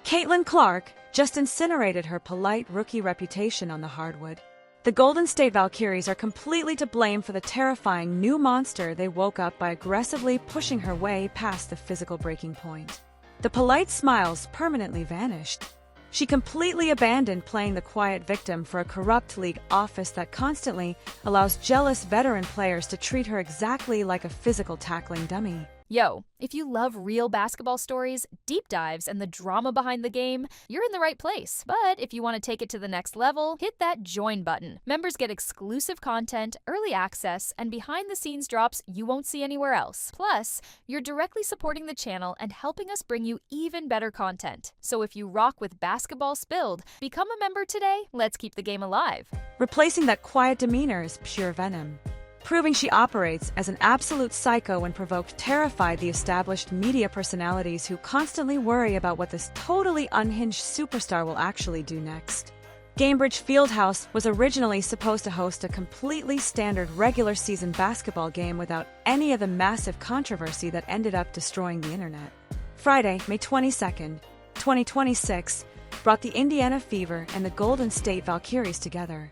Caitlin Clark just incinerated her polite rookie reputation on the hardwood. The Golden State Valkyries are completely to blame for the terrifying new monster they woke up by aggressively pushing her way past the physical breaking point. The polite smiles permanently vanished. She completely abandoned playing the quiet victim for a corrupt league office that constantly allows jealous veteran players to treat her exactly like a physical tackling dummy. Yo, if you love real basketball stories, deep dives, and the drama behind the game, you're in the right place. But if you want to take it to the next level, hit that join button. Members get exclusive content, early access, and behind-the-scenes drops you won't see anywhere else. Plus, you're directly supporting the channel and helping us bring you even better content. So if you rock with Basketball Spilled, become a member today. Let's keep the game alive. Replacing that quiet demeanor is pure venom. Proving she operates as an absolute psycho and provoked terrified the established media personalities who constantly worry about what this totally unhinged superstar will actually do next. Gainbridge Fieldhouse was originally supposed to host a completely standard regular season basketball game without any of the massive controversy that ended up destroying the internet. Friday, May 22nd, 2026, brought the Indiana Fever and the Golden State Valkyries together.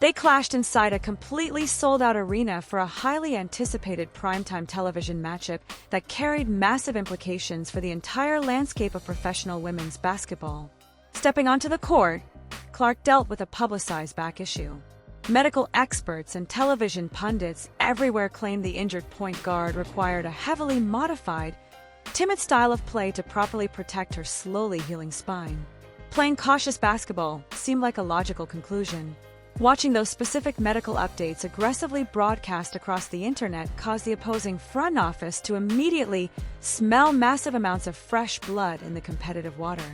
They clashed inside a completely sold-out arena for a highly anticipated primetime television matchup that carried massive implications for the entire landscape of professional women's basketball. Stepping onto the court, Clark dealt with a publicized back issue. Medical experts and television pundits everywhere claimed the injured point guard required a heavily modified, timid style of play to properly protect her slowly healing spine. Playing cautious basketball seemed like a logical conclusion. Watching those specific medical updates aggressively broadcast across the internet caused the opposing front office to immediately smell massive amounts of fresh blood in the competitive water.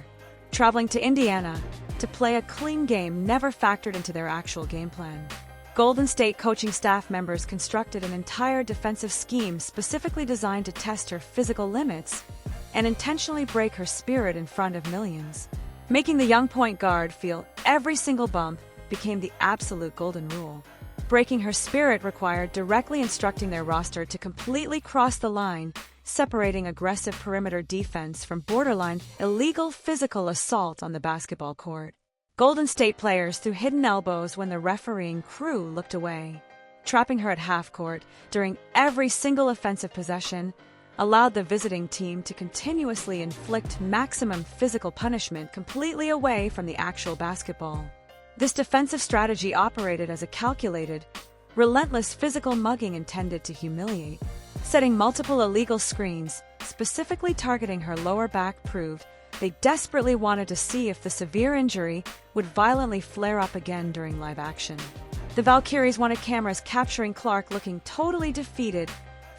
Traveling to Indiana to play a clean game never factored into their actual game plan. Golden State coaching staff members constructed an entire defensive scheme specifically designed to test her physical limits and intentionally break her spirit in front of millions. Making the young point guard feel every single bump became the absolute golden rule. Breaking her spirit required directly instructing their roster to completely cross the line, separating aggressive perimeter defense from borderline illegal physical assault on the basketball court. Golden State players threw hidden elbows when the refereeing crew looked away. Trapping her at half court during every single offensive possession allowed the visiting team to continuously inflict maximum physical punishment completely away from the actual basketball. This defensive strategy operated as a calculated, relentless physical mugging intended to humiliate. Setting multiple illegal screens, specifically targeting her lower back, proved they desperately wanted to see if the severe injury would violently flare up again during live action. The Valkyries wanted cameras capturing Clark looking totally defeated,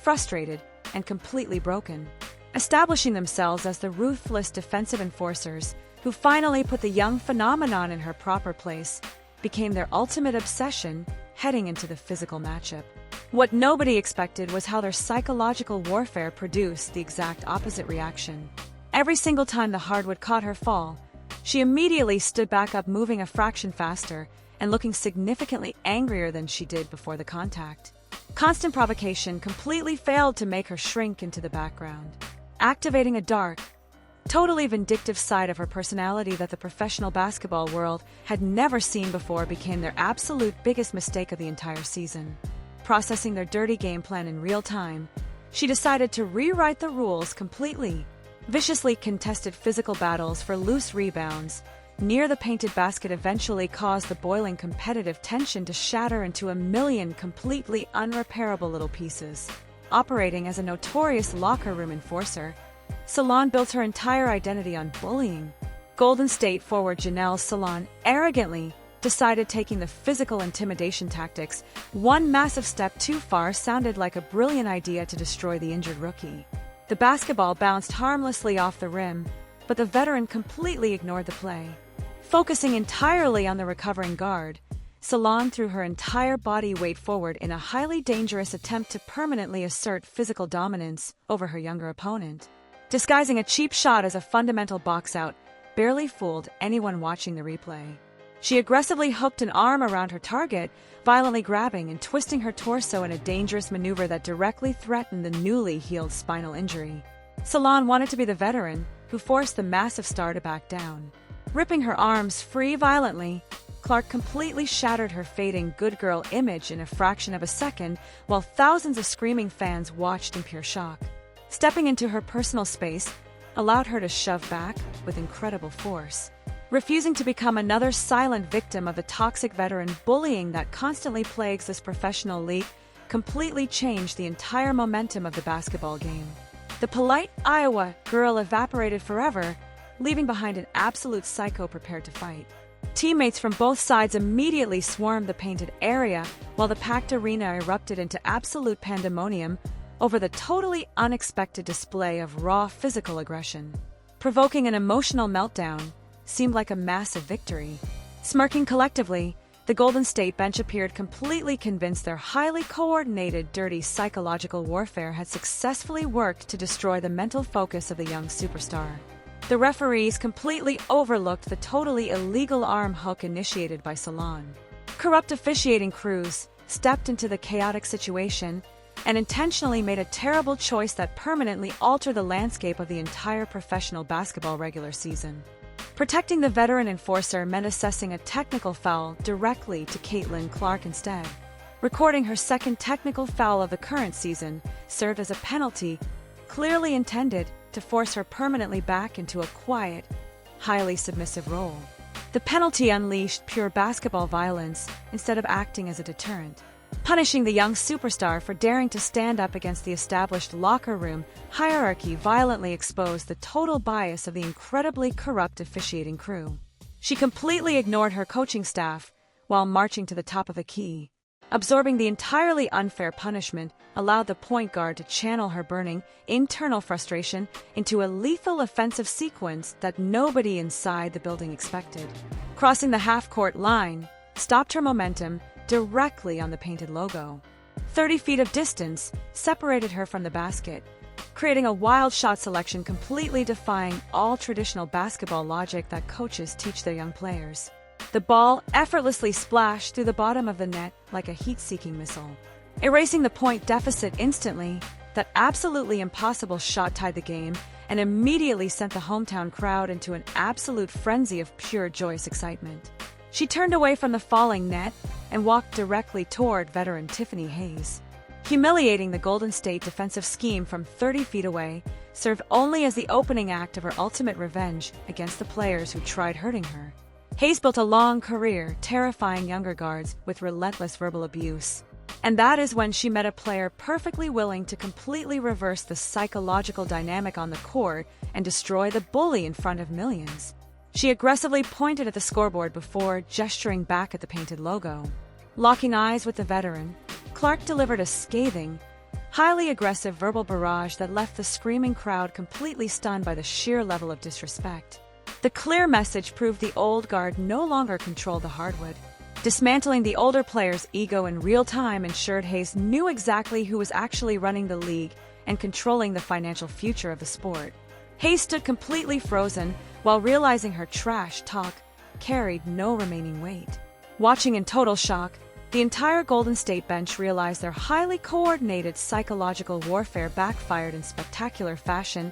frustrated, and completely broken. Establishing themselves as the ruthless defensive enforcers who finally put the young phenomenon in her proper place became their ultimate obsession heading into the physical matchup. What nobody expected was how their psychological warfare produced the exact opposite reaction. Every single time the hardwood caught her fall, she immediately stood back up, moving a fraction faster and looking significantly angrier than she did before the contact. Constant provocation completely failed to make her shrink into the background. Activating a dark, totally vindictive side of her personality that the professional basketball world had never seen before became their absolute biggest mistake of the entire season. Processing their dirty game plan in real time, she decided to rewrite the rules completely. Viciously contested physical battles for loose rebounds near the painted basket eventually caused the boiling competitive tension to shatter into a million completely unrepairable little pieces. Operating as a notorious locker room enforcer, Salaun built her entire identity on bullying. Golden State forward Janelle Salaun arrogantly decided taking the physical intimidation tactics one massive step too far sounded like a brilliant idea to destroy the injured rookie. The basketball bounced harmlessly off the rim, but the veteran completely ignored the play. Focusing entirely on the recovering guard, Salaun threw her entire body weight forward in a highly dangerous attempt to permanently assert physical dominance over her younger opponent. Disguising a cheap shot as a fundamental box-out barely fooled anyone watching the replay. She aggressively hooked an arm around her target, violently grabbing and twisting her torso in a dangerous maneuver that directly threatened the newly healed spinal injury. Salaun wanted to be the veteran, who forced the massive star to back down. Ripping her arms free violently, Clark completely shattered her fading good girl image in a fraction of a second while thousands of screaming fans watched in pure shock. Stepping into her personal space allowed her to shove back with incredible force. Refusing to become another silent victim of the toxic veteran bullying that constantly plagues this professional league completely changed the entire momentum of the basketball game. The polite Iowa girl evaporated forever, leaving behind an absolute psycho prepared to fight. Teammates from both sides immediately swarmed the painted area, while the packed arena erupted into absolute pandemonium over the totally unexpected display of raw physical aggression. Provoking an emotional meltdown seemed like a massive victory. Smirking collectively, the Golden State bench appeared completely convinced their highly coordinated, dirty psychological warfare had successfully worked to destroy the mental focus of the young superstar. The referees completely overlooked the totally illegal arm hook initiated by Salaun. Corrupt officiating crews stepped into the chaotic situation and intentionally made a terrible choice that permanently altered the landscape of the entire professional basketball regular season. Protecting the veteran enforcer meant assessing a technical foul directly to Caitlin Clark instead. Recording her second technical foul of the current season served as a penalty, clearly intended to force her permanently back into a quiet, highly submissive role. The penalty unleashed pure basketball violence instead of acting as a deterrent. Punishing the young superstar for daring to stand up against the established locker room hierarchy violently exposed the total bias of the incredibly corrupt officiating crew. She completely ignored her coaching staff while marching to the top of the key. Absorbing the entirely unfair punishment allowed the point guard to channel her burning internal frustration into a lethal offensive sequence that nobody inside the building expected. Crossing the half-court line stopped her momentum directly on the painted logo. 30 feet of distance separated her from the basket, creating a wild shot selection completely defying all traditional basketball logic that coaches teach their young players. The ball effortlessly splashed through the bottom of the net like a heat-seeking missile. Erasing the point deficit instantly, that absolutely impossible shot tied the game and immediately sent the hometown crowd into an absolute frenzy of pure joyous excitement. She turned away from the falling net and walked directly toward veteran Tiffany Hayes. Humiliating the Golden State defensive scheme from 30 feet away served only as the opening act of her ultimate revenge against the players who tried hurting her. Hayes built a long career terrifying younger guards with relentless verbal abuse. And that is when she met a player perfectly willing to completely reverse the psychological dynamic on the court and destroy the bully in front of millions. She aggressively pointed at the scoreboard before gesturing back at the painted logo. Locking eyes with the veteran, Clark delivered a scathing, highly aggressive verbal barrage that left the screaming crowd completely stunned by the sheer level of disrespect. The clear message proved the old guard no longer controlled the hardwood. Dismantling the older player's ego in real time ensured Hayes knew exactly who was actually running the league and controlling the financial future of the sport. Hayes stood completely frozen while realizing her trash talk carried no remaining weight. Watching in total shock, the entire Golden State bench realized their highly coordinated psychological warfare backfired in spectacular fashion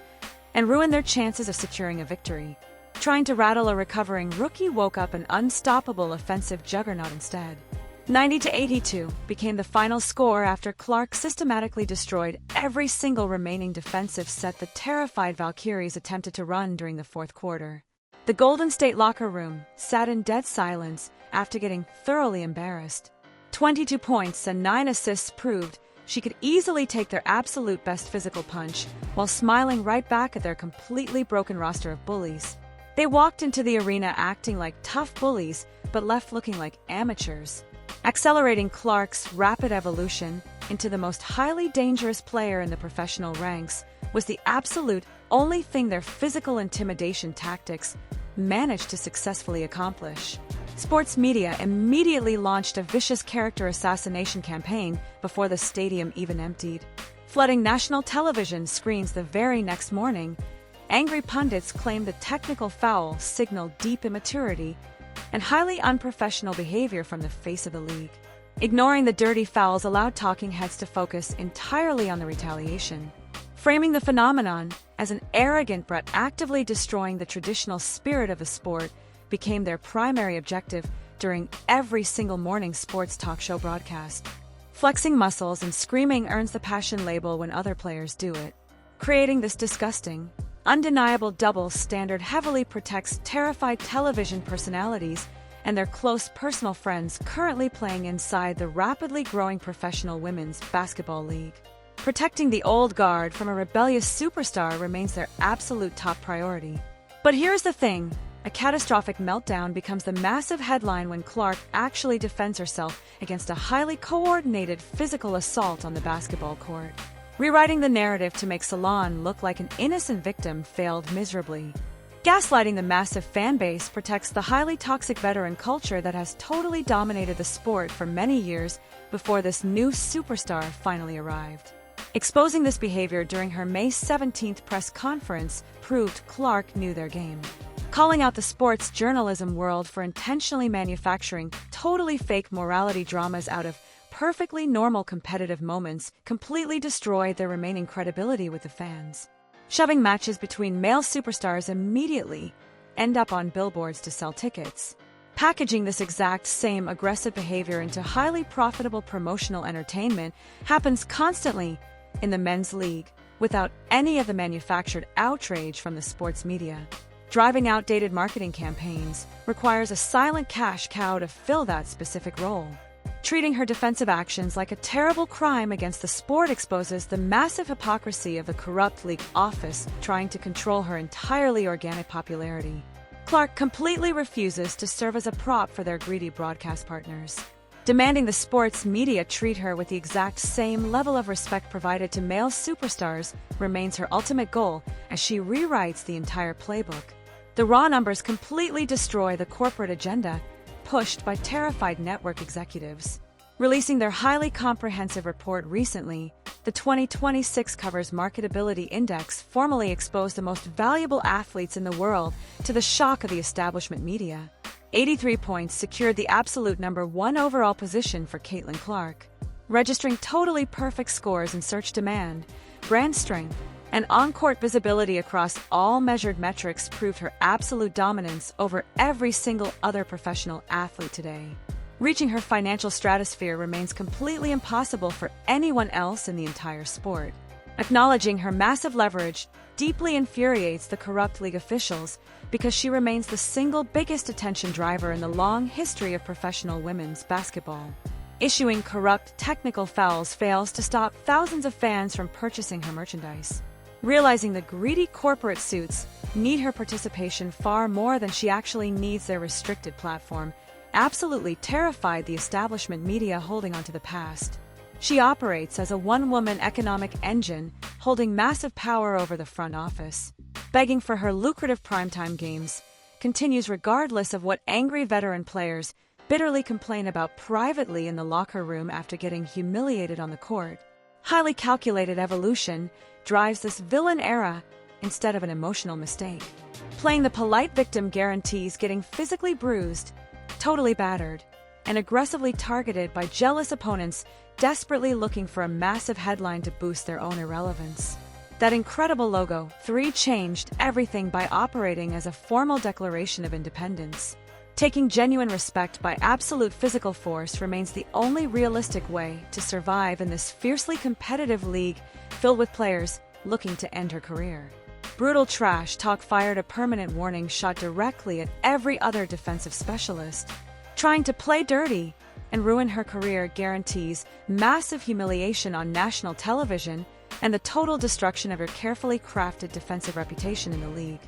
and ruined their chances of securing a victory. Trying to rattle a recovering rookie woke up an unstoppable offensive juggernaut instead. 90-82 became the final score after Clark systematically destroyed every single remaining defensive set the terrified Valkyries attempted to run during the fourth quarter. The Golden State locker room sat in dead silence after getting thoroughly embarrassed. 22 points and 9 assists proved she could easily take their absolute best physical punch while smiling right back at their completely broken roster of bullies. They walked into the arena acting like tough bullies but left looking like amateurs. Accelerating Clark's rapid evolution into the most highly dangerous player in the professional ranks was the absolute only thing their physical intimidation tactics managed to successfully accomplish. Sports media immediately launched a vicious character assassination campaign before the stadium even emptied. Flooding national television screens the very next morning, angry pundits claimed the technical foul signaled deep immaturity and highly unprofessional behavior from the face of the league. Ignoring the dirty fouls allowed talking heads to focus entirely on the retaliation. Framing the phenomenon as an arrogant but actively destroying the traditional spirit of the sport became their primary objective during every single morning sports talk show broadcast. Flexing muscles and screaming earns the passion label when other players do it. Creating this disgusting, undeniable double standard heavily protects terrified television personalities and their close personal friends currently playing inside the rapidly growing professional women's basketball league. Protecting the old guard from a rebellious superstar remains their absolute top priority. But here's the thing. A catastrophic meltdown becomes the massive headline when Clark actually defends herself against a highly coordinated physical assault on the basketball court. Rewriting the narrative to make Salaun look like an innocent victim failed miserably. Gaslighting the massive fan base protects the highly toxic veteran culture that has totally dominated the sport for many years before this new superstar finally arrived. Exposing this behavior during her May 17th press conference proved Clark knew their game. Calling out the sports journalism world for intentionally manufacturing totally fake morality dramas out of perfectly normal competitive moments completely destroyed their remaining credibility with the fans. Shoving matches between male superstars immediately end up on billboards to sell tickets. Packaging this exact same aggressive behavior into highly profitable promotional entertainment happens constantly in the men's league without any of the manufactured outrage from the sports media. Driving outdated marketing campaigns requires a silent cash cow to fill that specific role. Treating her defensive actions like a terrible crime against the sport exposes the massive hypocrisy of the corrupt league office trying to control her entirely organic popularity. Clark completely refuses to serve as a prop for their greedy broadcast partners. Demanding the sports media treat her with the exact same level of respect provided to male superstars remains her ultimate goal as she rewrites the entire playbook. The raw numbers completely destroy the corporate agenda pushed by terrified network executives. Releasing their highly comprehensive report recently, the 2026 Covers Marketability Index formally exposed the most valuable athletes in the world to the shock of the establishment media. 83 points secured the absolute #1 overall position for Caitlin Clark. Registering totally perfect scores in search demand, brand strength, and on-court visibility across all measured metrics proved her absolute dominance over every single other professional athlete today. Reaching her financial stratosphere remains completely impossible for anyone else in the entire sport. Acknowledging her massive leverage deeply infuriates the corrupt league officials because she remains the single biggest attention driver in the long history of professional women's basketball. Issuing corrupt technical fouls fails to stop thousands of fans from purchasing her merchandise. Realizing the greedy corporate suits need her participation far more than she actually needs their restricted platform, absolutely terrified the establishment media holding onto the past. She operates as a one-woman economic engine, holding massive power over the front office. Begging for her lucrative primetime games, continues regardless of what angry veteran players bitterly complain about privately in the locker room after getting humiliated on the court. Highly calculated evolution drives this villain era instead of an emotional mistake. Playing the polite victim guarantees getting physically bruised, totally battered, and aggressively targeted by jealous opponents desperately looking for a massive headline to boost their own irrelevance. That incredible logo, 3 changed everything by operating as a formal declaration of independence. Taking genuine respect by absolute physical force remains the only realistic way to survive in this fiercely competitive league filled with players looking to end her career. Brutal trash talk fired a permanent warning shot directly at every other defensive specialist. Trying to play dirty and ruin her career guarantees massive humiliation on national television and the total destruction of her carefully crafted defensive reputation in the league.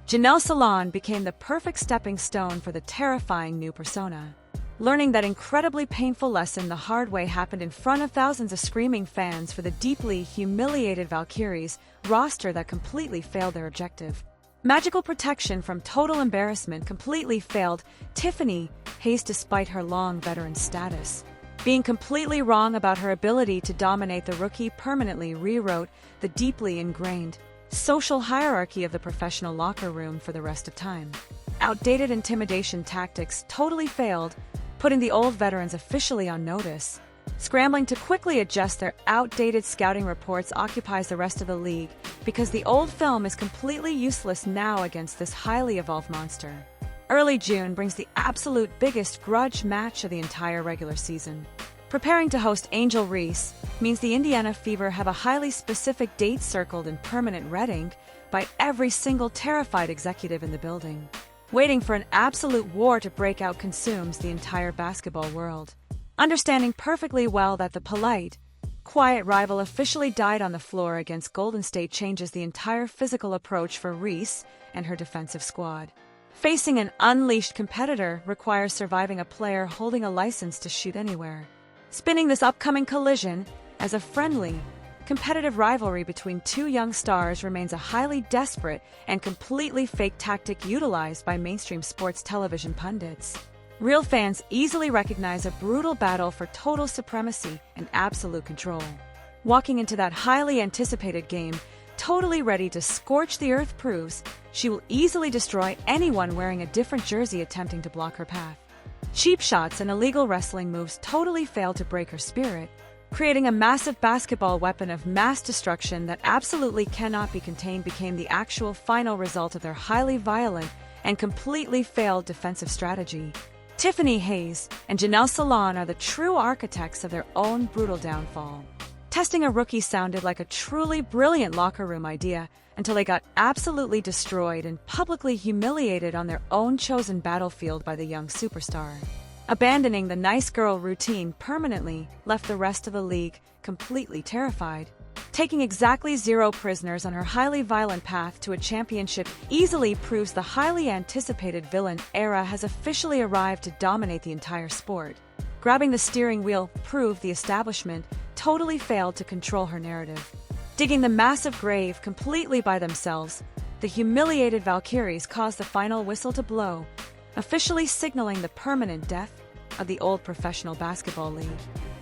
Janelle Salaun became the perfect stepping stone for the terrifying new persona. Learning that incredibly painful lesson the hard way happened in front of thousands of screaming fans for the deeply humiliated Valkyries roster that completely failed their objective. Magical protection from total embarrassment completely failed Tiffany Hayes despite her long veteran status. Being completely wrong about her ability to dominate the rookie permanently rewrote the deeply ingrained social hierarchy of the professional locker room for the rest of time. Outdated intimidation tactics totally failed, putting the old veterans officially on notice. Scrambling to quickly adjust their outdated scouting reports occupies the rest of the league because the old film is completely useless now against this highly evolved monster. Early June brings the absolute biggest grudge match of the entire regular season. Preparing to host Angel Reese means the Indiana Fever have a highly specific date circled in permanent red ink by every single terrified executive in the building. Waiting for an absolute war to break out consumes the entire basketball world. Understanding perfectly well that the polite, quiet rival officially died on the floor against Golden State changes the entire physical approach for Reese and her defensive squad. Facing an unleashed competitor requires surviving a player holding a license to shoot anywhere. Spinning this upcoming collision as a friendly, competitive rivalry between two young stars remains a highly desperate and completely fake tactic utilized by mainstream sports television pundits. Real fans easily recognize a brutal battle for total supremacy and absolute control. Walking into that highly anticipated game, totally ready to scorch the earth proves she will easily destroy anyone wearing a different jersey attempting to block her path. Cheap shots and illegal wrestling moves totally fail to break her spirit, creating a massive basketball weapon of mass destruction that absolutely cannot be contained became the actual final result of their highly violent and completely failed defensive strategy. Tiffany Hayes and Janelle Salaun are the true architects of their own brutal downfall. Testing a rookie sounded like a truly brilliant locker room idea until they got absolutely destroyed and publicly humiliated on their own chosen battlefield by the young superstar. Abandoning the nice girl routine permanently left the rest of the league completely terrified. Taking exactly 0 prisoners on her highly violent path to a championship easily proves the highly anticipated villain era has officially arrived to dominate the entire sport. Grabbing the steering wheel proved the establishment totally failed to control her narrative. Digging the massive grave completely by themselves, the humiliated Valkyries caused the final whistle to blow, officially signaling the permanent death of the old professional basketball league.